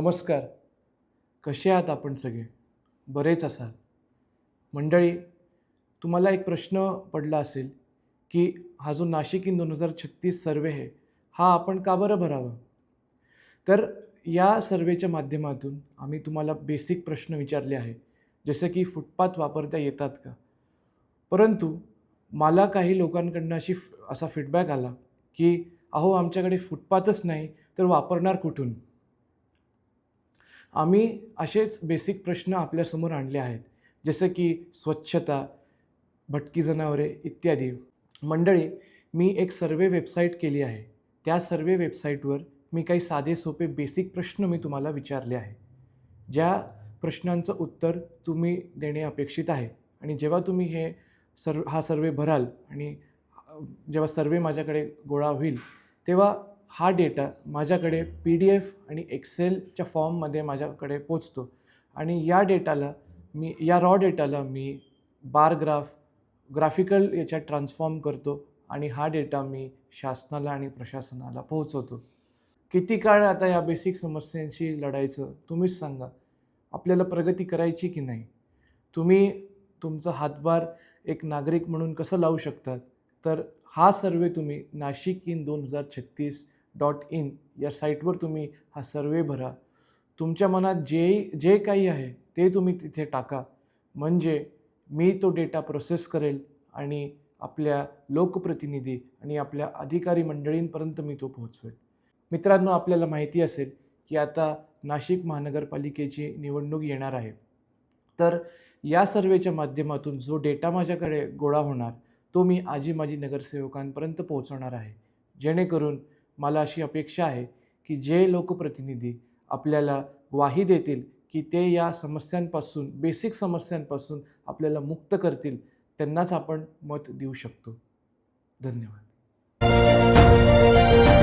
नमस्कार. कसे आहात आपण सगळे? बरेच असाल. मंडळी, तुम्हाला एक प्रश्न पडला असेल, की हा जो नाशिक इन 2036 सर्व्हे आहे, हा आपण का बरं भरावा? तर या सर्व्हेच्या माध्यमातून आम्ही तुम्हाला बेसिक प्रश्न विचारले आहेत. जसे की फुटपाथ वापरता येतात का? परंतु मला काही लोकांकडून असा फीडबॅक आला, की "अहो, आमच्याकडे फुटपाथच नाही, तर वापरणार कुठून?" आम्ही असेच बेसिक प्रश्न आपल्यासमोर आणले आहेत. जसं की स्वच्छता, भटकी जनावरे इत्यादी. मंडळी, मी एक सर्व्हे वेबसाईट केली आहे. त्या सर्व्हे वेबसाईटवर मी काही साधे सोपे बेसिक प्रश्न मी तुम्हाला विचारले आहे. ज्या प्रश्नांचं उत्तर तुम्ही देणे अपेक्षित आहे आणि जेव्हा तुम्ही हा सर्व्हे भराल आणि जेव्हा सर्व्हे माझ्याकडे गोळा होईल, तेव्हा हा डेटा माझ्याकडे PDF आणि एक्सेलच्या फॉर्ममध्ये माझ्याकडे पोहोचतो आणि या रॉ डेटाला मी बार ग्राफिकल याच्यात ट्रान्सफॉर्म करतो आणि हा डेटा मी शासनाला आणि प्रशासनाला पोहोचवतो. किती काळ आता या बेसिक समस्यांशी लढायचं तुम्हीच सांगा. आपल्याला प्रगती करायची की नाही? तुम्ही तुमचा हातभार एक नागरिक म्हणून कसं लावू शकतात? तर हा सर्व्हे तुम्ही nashikin2036.in या साईटवर तुम्ही हा सर्व्हे भरा. तुमच्या मनात जे काही आहे ते तुम्ही तिथे टाका. म्हणजे मी तो डेटा प्रोसेस करेल आणि आपल्या लोकप्रतिनिधी आणि आपल्या अधिकारी मंडळींपर्यंत मी तो पोहोचवेल. मित्रांनो, आपल्याला माहिती असेल की आता नाशिक महानगरपालिकेची निवडणूक येणार आहे. तर या सर्व्हेच्या माध्यमातून जो डेटा माझ्याकडे गोळा होणार, तो मी माजी नगरसेवकांपर्यंत पोहोचवणार आहे. जेणेकरून मला अशी अपेक्षा आहे की जे लोकप्रतिनिधी आपल्याला ग्वाही देतील की ते या समस्यांपासून, बेसिक समस्यांपासून आपल्याला मुक्त करतील, त्यांनाच आपण मत देऊ शकतो. धन्यवाद.